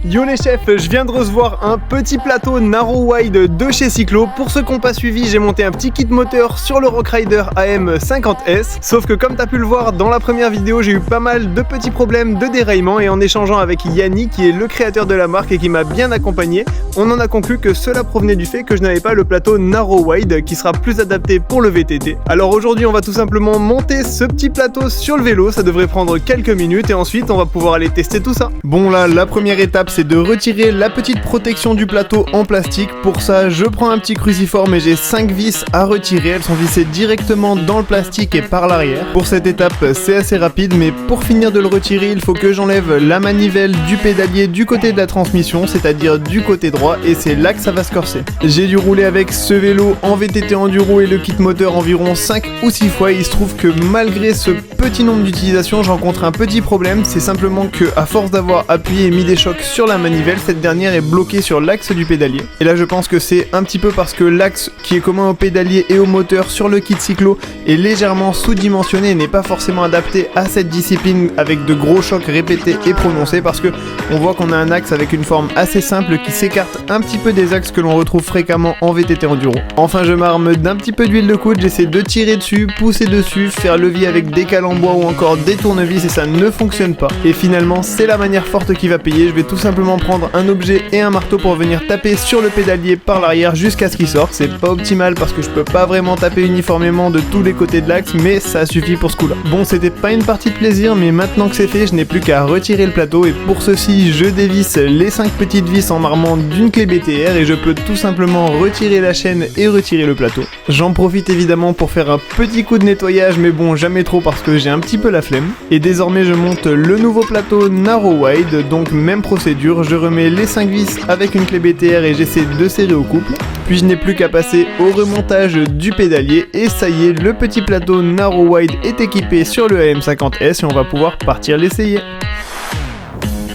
Yo les chefs, je viens de recevoir un petit plateau Narrow Wide de chez Cyclo. Pour ceux qui n'ont pas suivi, j'ai monté un petit kit moteur sur le Rockrider AM50S. Sauf que comme tu as pu le voir dans la première vidéo, j'ai eu pas mal de petits problèmes de déraillement et en échangeant avec Yanni qui est le créateur de la marque et qui m'a bien accompagné, on en a conclu que cela provenait du fait que je n'avais pas le plateau Narrow Wide qui sera plus adapté pour le VTT. Alors aujourd'hui on va tout simplement monter ce petit plateau sur le vélo, ça devrait prendre quelques minutes et ensuite on va pouvoir aller tester tout ça. Bon là, la première étape c'est de retirer la petite protection du plateau en plastique. Pour ça, je prends un petit cruciforme et j'ai 5 vis à retirer. Elles sont vissées directement dans le plastique et par l'arrière. Pour cette étape, c'est assez rapide, mais pour finir de le retirer, il faut que j'enlève la manivelle du pédalier du côté de la transmission, c'est-à-dire du côté droit, et c'est là que ça va se corser. J'ai dû rouler avec ce vélo en VTT enduro et le kit moteur environ 5 ou 6 fois. Il se trouve que malgré ce petit nombre d'utilisations, je rencontre un petit problème. C'est simplement que à force d'avoir appuyé et mis des chocs sur la manivelle, cette dernière est bloquée sur l'axe du pédalier. Et là je pense que c'est un petit peu parce que l'axe qui est commun au pédalier et au moteur sur le kit cyclo est légèrement sous-dimensionné et n'est pas forcément adapté à cette discipline avec de gros chocs répétés et prononcés, parce que on voit qu'on a un axe avec une forme assez simple qui s'écarte un petit peu des axes que l'on retrouve fréquemment en VTT enduro. Enfin je m'arme d'un petit peu d'huile de coude, j'essaie de tirer dessus, pousser dessus, faire levier avec des cales en bois ou encore des tournevis et ça ne fonctionne pas. Et finalement c'est la manière forte qui va payer. Je vais tout simplement prendre un objet et un marteau pour venir taper sur le pédalier par l'arrière jusqu'à ce qu'il sorte. C'est pas optimal parce que je peux pas vraiment taper uniformément de tous les côtés de l'axe, mais ça suffit pour ce coup là. Bon, c'était pas une partie de plaisir, mais maintenant que c'est fait, je n'ai plus qu'à retirer le plateau et pour ceci je dévisse les 5 petites vis en m'armant d'une clé BTR et je peux tout simplement retirer la chaîne et retirer le plateau. J'en profite évidemment pour faire un petit coup de nettoyage, mais bon, jamais trop parce que j'ai un petit peu la flemme. Et désormais je monte le nouveau plateau Narrow Wide, donc même procédure, je remets les 5 vis avec une clé BTR et j'essaie de serrer au couple. Puis je n'ai plus qu'à passer au remontage du pédalier et ça y est, le petit plateau Narrow Wide est équipé sur le AM50S et on va pouvoir partir l'essayer.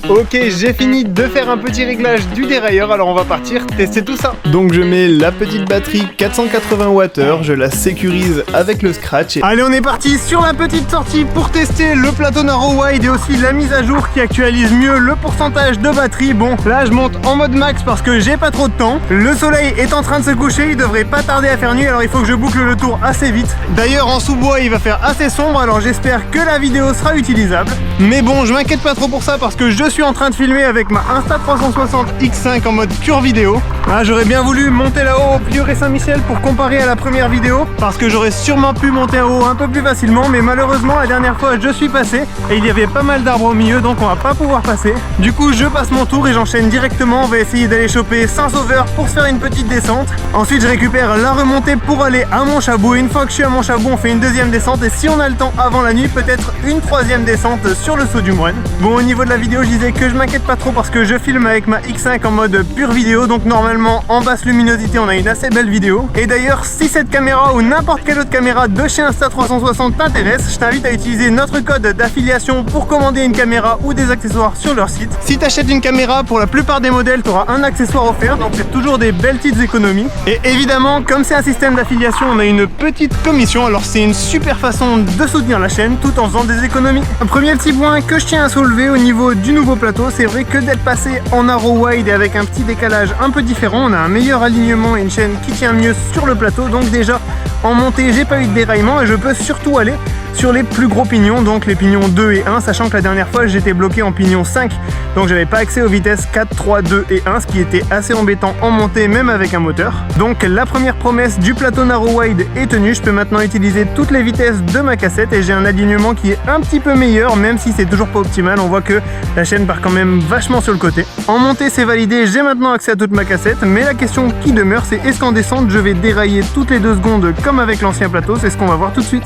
Ok, j'ai fini de faire un petit réglage du dérailleur, alors on va partir tester tout ça. Donc je mets la petite batterie 480 Wh, je la sécurise avec le scratch. Allez, on est parti sur la petite sortie pour tester le plateau Narrow Wide et aussi la mise à jour qui actualise mieux le pourcentage de batterie. Bon, là je monte en mode max parce que j'ai pas trop de temps. Le soleil est en train de se coucher, il devrait pas tarder à faire nuit, alors il faut que je boucle le tour assez vite. D'ailleurs en sous-bois il va faire assez sombre, alors j'espère que la vidéo sera utilisable. Mais bon, je m'inquiète pas trop pour ça parce que je suis en train de filmer avec ma Insta360 X5 en mode pure vidéo. Ah, j'aurais bien voulu monter là-haut au Prieuré Saint-Michel pour comparer à la première vidéo, parce que j'aurais sûrement pu monter en haut un peu plus facilement, mais malheureusement la dernière fois je suis passé et il y avait pas mal d'arbres au milieu, donc on va pas pouvoir passer. Du coup je passe mon tour et j'enchaîne directement. On va essayer d'aller choper Saint-Sauveur pour se faire une petite descente. Ensuite je récupère la remontée pour aller à Montchabou. Une fois que je suis à Montchabou, on fait une deuxième descente et si on a le temps avant la nuit, peut-être une troisième descente sur le saut du Moine. Bon, au niveau de la vidéo, je disais que je m'inquiète pas trop parce que je filme avec ma X5 en mode pure vidéo, donc normalement en basse luminosité on a une assez belle vidéo. Et d'ailleurs, si cette caméra ou n'importe quelle autre caméra de chez Insta360 t'intéresse, je t'invite à utiliser notre code d'affiliation pour commander une caméra ou des accessoires sur leur site. Si tu achètes une caméra, pour la plupart des modèles tu auras un accessoire offert, donc c'est toujours des belles petites économies. Et évidemment, comme c'est un système d'affiliation, on a une petite commission, alors c'est une super façon de soutenir la chaîne tout en faisant des économies. Un premier petit point que je tiens à soulever au niveau du nouveau plateau, c'est vrai que d'être passé en Narrow Wide et avec un petit décalage un peu différent, on a un meilleur alignement et une chaîne qui tient mieux sur le plateau. Donc déjà en montée j'ai pas eu de déraillement et je peux surtout aller sur les plus gros pignons, donc les pignons 2 et 1, sachant que la dernière fois j'étais bloqué en pignon 5, donc j'avais pas accès aux vitesses 4, 3, 2 et 1, ce qui était assez embêtant en montée même avec un moteur. Donc la première promesse du plateau Narrow Wide est tenue, je peux maintenant utiliser toutes les vitesses de ma cassette et j'ai un alignement qui est un petit peu meilleur, même si c'est toujours pas optimal. On voit que la chaîne part quand même vachement sur le côté. En montée c'est validé, j'ai maintenant accès à toute ma cassette, mais la question qui demeure c'est est-ce qu'en descente je vais dérailler toutes les 2 secondes comme avec l'ancien plateau? C'est ce qu'on va voir tout de suite.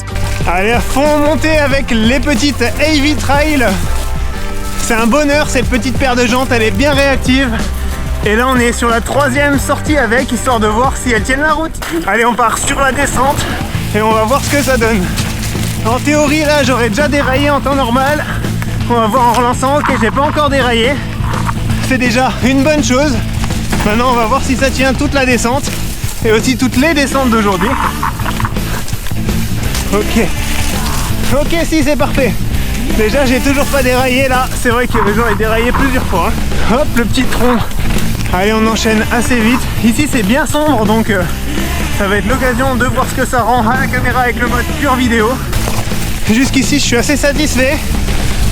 Allez, à fond montée avec les petites AV Trail. C'est un bonheur, cette petite paire de jantes, elle est bien réactive. Et là on est sur la 3e sortie avec, histoire de voir si elles tiennent la route. Allez, on part sur la descente et on va voir ce que ça donne. En théorie là j'aurais déjà déraillé en temps normal. On va voir en relançant. Ok, j'ai pas encore déraillé, c'est déjà une bonne chose. Maintenant on va voir si ça tient toute la descente et aussi toutes les descentes d'aujourd'hui. Ok, si, c'est parfait. Déjà j'ai toujours pas déraillé là, c'est vrai que j'aurais déraillé plusieurs fois. Hop, le petit tronc. Allez, on enchaîne assez vite. Ici c'est bien sombre, donc ça va être l'occasion de voir ce que ça rend à la caméra avec le mode pure vidéo. Jusqu'ici je suis assez satisfait.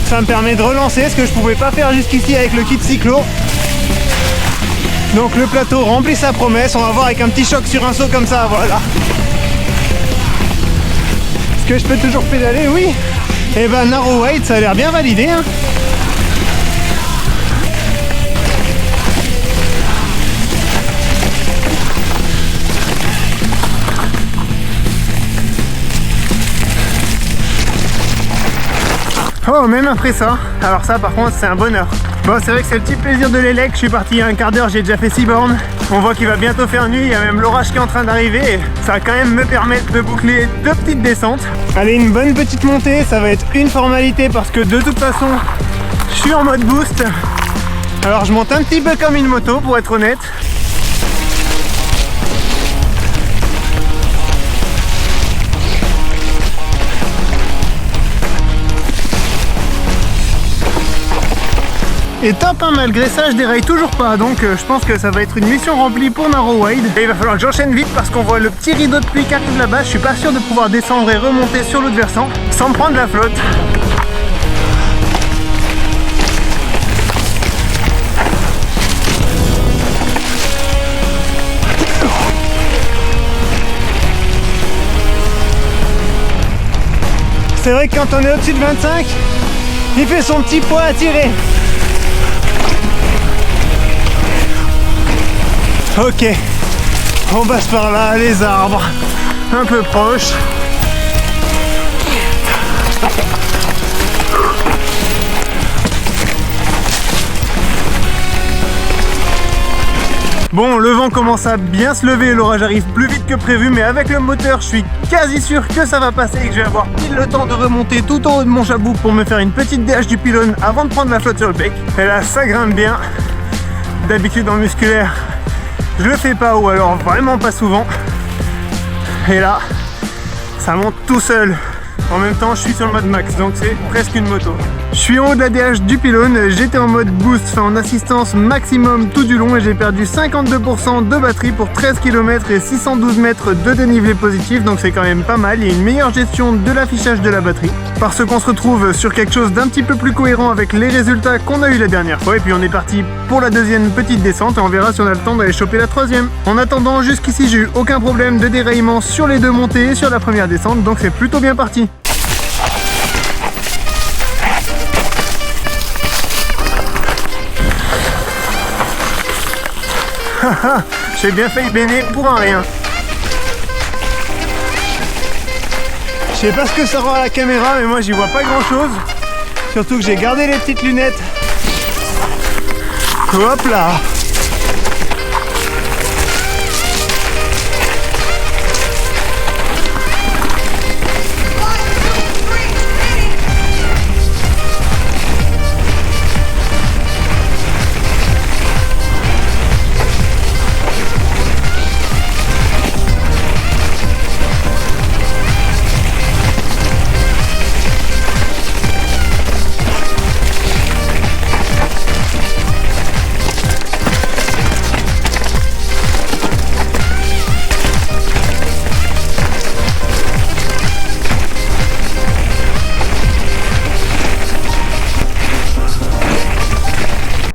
Ça me permet de relancer ce que je pouvais pas faire jusqu'ici avec le kit cyclo. Donc le plateau remplit sa promesse. On va voir avec un petit choc sur un saut comme ça, voilà. Est-ce que je peux toujours pédaler? Oui. Et ben narrow wide, ça a l'air bien validé, hein. Oh, même après ça, alors ça par contre c'est un bonheur. Bon, c'est vrai que c'est le petit plaisir de l'élec. Je suis parti il y a un quart d'heure, j'ai déjà fait 6 bornes. On voit qu'il va bientôt faire nuit, il y a même l'orage qui est en train d'arriver et ça va quand même me permettre de boucler 2 petites descentes. Allez, une bonne petite montée, ça va être une formalité parce que de toute façon je suis en mode boost. Alors je monte un petit peu comme une moto pour être honnête. Et top, hein, malgré ça je déraille toujours pas, donc je pense que ça va être une mission remplie pour narrow wide. Et il va falloir que j'enchaîne vite parce qu'on voit le petit rideau de pluie qui arrive là-bas. Je suis pas sûr de pouvoir descendre et remonter sur l'autre versant sans me prendre la flotte. C'est vrai que quand on est au-dessus de 25, il fait son petit poids à tirer. Ok, on passe par là, les arbres, un peu proches. Bon, le vent commence à bien se lever, l'orage arrive plus vite que prévu, mais avec le moteur, je suis quasi sûr que ça va passer et que je vais avoir pile le temps de remonter tout en haut de mon jabou pour me faire une petite DH du pylône avant de prendre la flotte sur le bec. Et là, ça grimpe bien. D'habitude en musculaire, je le fais pas ou alors vraiment pas souvent. Et là, ça monte tout seul. En même temps, je suis sur le mode max, donc c'est presque une moto. Je suis en haut de la DH du pylône, j'étais en mode boost, enfin en assistance maximum tout du long et j'ai perdu 52% de batterie pour 13 km et 612 mètres de dénivelé positif, donc c'est quand même pas mal. Il y a une meilleure gestion de l'affichage de la batterie, parce qu'on se retrouve sur quelque chose d'un petit peu plus cohérent avec les résultats qu'on a eu la dernière fois. Et puis on est parti pour la deuxième petite descente et on verra si on a le temps d'aller choper la troisième. En attendant, jusqu'ici j'ai eu aucun problème de déraillement sur les deux montées et sur la première descente, donc c'est plutôt bien parti. J'ai bien failli béner pour un rien. Je sais pas ce que ça rend à la caméra, mais moi j'y vois pas grand chose. Surtout que j'ai gardé les petites lunettes. Hop là.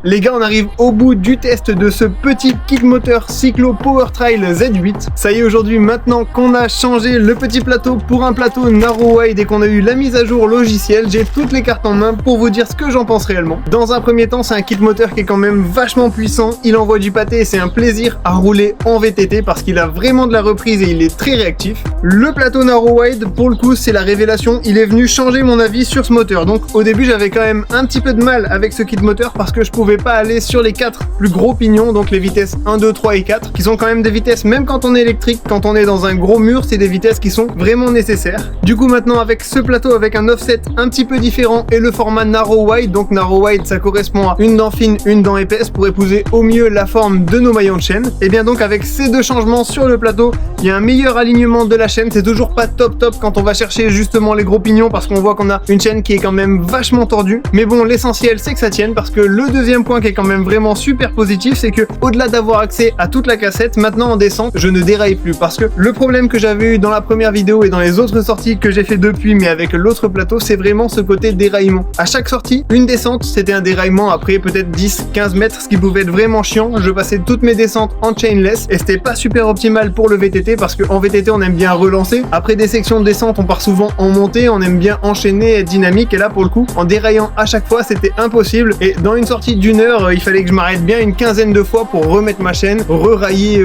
Les gars, on arrive au bout du test de ce petit kit moteur cyclo Power Trail Z8. Ça y est, aujourd'hui, maintenant qu'on a changé le petit plateau pour un plateau narrow wide et qu'on a eu la mise à jour logicielle, j'ai toutes les cartes en main pour vous dire ce que j'en pense réellement. Dans un premier temps, c'est un kit moteur qui est quand même vachement puissant. Il envoie du pâté et c'est un plaisir à rouler en VTT parce qu'il a vraiment de la reprise et il est très réactif. Le plateau narrow wide, pour le coup, c'est la révélation. Il est venu changer mon avis sur ce moteur. Donc au début, j'avais quand même un petit peu de mal avec ce kit moteur parce que je pouvais pas aller sur les 4 plus gros pignons, donc les vitesses 1, 2, 3 et 4, qui sont quand même des vitesses, même quand on est électrique, quand on est dans un gros mur, c'est des vitesses qui sont vraiment nécessaires. Du coup maintenant avec ce plateau, avec un offset un petit peu différent et le format narrow wide, donc narrow wide ça correspond à une dent fine, une dent épaisse pour épouser au mieux la forme de nos maillons de chaîne. Et bien donc avec ces deux changements sur le plateau, il y a un meilleur alignement de la chaîne. C'est toujours pas top quand on va chercher justement les gros pignons parce qu'on voit qu'on a une chaîne qui est quand même vachement tordue. Mais bon, l'essentiel c'est que ça tienne parce que le deuxième deuxième point qui est quand même vraiment super positif, c'est que au-delà d'avoir accès à toute la cassette, maintenant en descente, je ne déraille plus. Parce que le problème que j'avais eu dans la première vidéo et dans les autres sorties que j'ai fait depuis, mais avec l'autre plateau, c'est vraiment ce côté déraillement. À chaque sortie, une descente, c'était un déraillement après peut-être 10-15 mètres, ce qui pouvait être vraiment chiant. Je passais toutes mes descentes en chainless et c'était pas super optimal pour le VTT parce qu'en VTT, on aime bien relancer. Après des sections de descente, on part souvent en montée, on aime bien enchaîner, être dynamique, et là pour le coup, en déraillant à chaque fois, c'était impossible. Et dans une sortie d'une heure, il fallait que je m'arrête bien une quinzaine de fois pour remettre ma chaîne, re-railler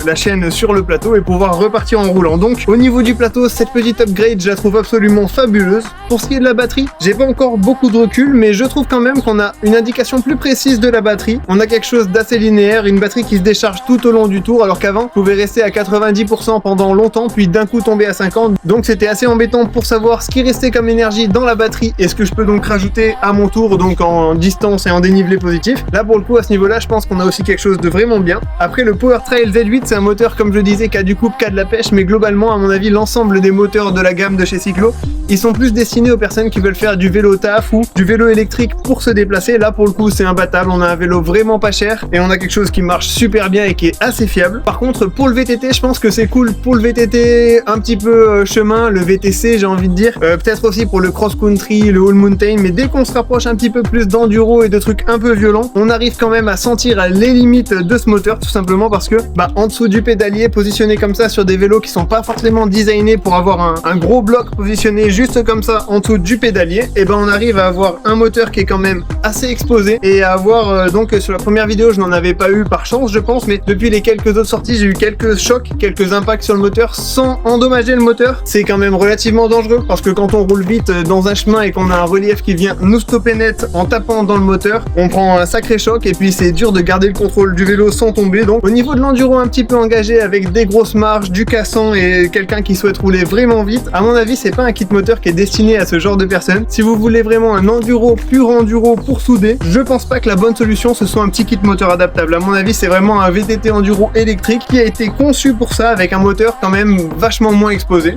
la chaîne sur le plateau et pouvoir repartir en roulant. Donc au niveau du plateau, cette petite upgrade, je la trouve absolument fabuleuse. Pour ce qui est de la batterie, j'ai pas encore beaucoup de recul, mais je trouve quand même qu'on a une indication plus précise de la batterie. On a quelque chose d'assez linéaire, une batterie qui se décharge tout au long du tour, alors qu'avant, je pouvais rester à 90% pendant longtemps, puis d'un coup tomber à 50%. Donc c'était assez embêtant pour savoir ce qui restait comme énergie dans la batterie et ce que je peux donc rajouter à mon tour, donc en distance et en dénivelé positif. Là pour le coup, à ce niveau-là, je pense qu'on a aussi quelque chose de vraiment bien. Après, le PowerTrail Z8, c'est un moteur, comme je disais, qui a du couple, qui a de la pêche, mais globalement, à mon avis, l'ensemble des moteurs de la gamme de chez Cyclo, ils sont plus destinés aux personnes qui veulent faire du vélo taf ou du vélo électrique pour se déplacer. Là pour le coup, c'est imbattable, on a un vélo vraiment pas cher et on a quelque chose qui marche super bien et qui est assez fiable. Par contre, pour le VTT, je pense que c'est cool pour le VTT un petit peu chemin, le VTC, j'ai envie de dire, peut-être aussi pour le cross-country, le all mountain, mais dès qu'on se rapproche un petit peu plus d'enduro et de trucs un peu violents, on arrive quand même à sentir les limites de ce moteur, tout simplement parce que en dessous du pédalier, positionné comme ça sur des vélos qui sont pas forcément designés pour avoir un gros bloc positionné juste comme ça en dessous du pédalier, et on arrive à avoir un moteur qui est quand même assez exposé et à avoir donc sur la première vidéo, je n'en avais pas eu par chance je pense, mais depuis les quelques autres sorties, j'ai eu quelques chocs, quelques impacts sur le moteur sans endommager le moteur. C'est quand même relativement dangereux parce que quand on roule vite dans un chemin et qu'on a un relief qui vient nous stopper net en tapant dans le moteur, on prend un sacré choc et puis c'est dur de garder le contrôle du vélo sans tomber. Donc au niveau de l'enduro un petit peu engagé avec des grosses marges, du cassant et quelqu'un qui souhaite rouler vraiment vite, à mon avis c'est pas un kit moteur qui est destiné à ce genre de personnes. Si vous voulez vraiment un enduro, pur enduro pour souder, je pense pas que la bonne solution ce soit un petit kit moteur adaptable. À mon avis c'est vraiment un VTT enduro électrique qui a été conçu pour ça avec un moteur quand même vachement moins exposé.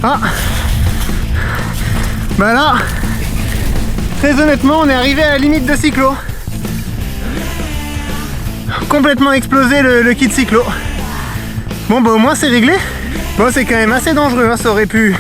Ah là, très honnêtement, on est arrivé à la limite de cyclo. Complètement explosé le kit cyclo. Bon au moins c'est réglé. Bon c'est quand même assez dangereux, hein, ça aurait pu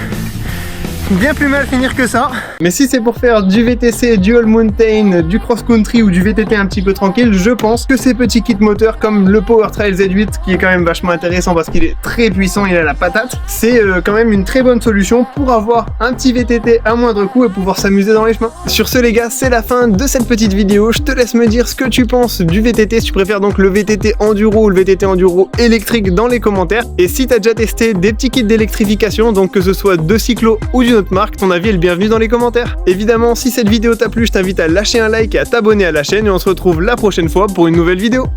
bien plus mal finir que ça. Mais si c'est pour faire du VTC, du all mountain, du cross country ou du VTT un petit peu tranquille, je pense que ces petits kits moteurs comme le PowerTrail Z8, qui est quand même vachement intéressant parce qu'il est très puissant, il a la patate, c'est quand même une très bonne solution pour avoir un petit VTT à moindre coût et pouvoir s'amuser dans les chemins. Sur ce les gars, c'est la fin de cette petite vidéo. Je te laisse me dire ce que tu penses du VTT, si tu préfères donc le VTT enduro ou le VTT enduro électrique dans les commentaires. Et si tu as déjà testé des petits kits d'électrification, donc que ce soit de Cyclo ou d'une autre marque, ton avis est le bienvenu dans les commentaires. Évidemment, si cette vidéo t'a plu, je t'invite à lâcher un like et à t'abonner à la chaîne et on se retrouve la prochaine fois pour une nouvelle vidéo.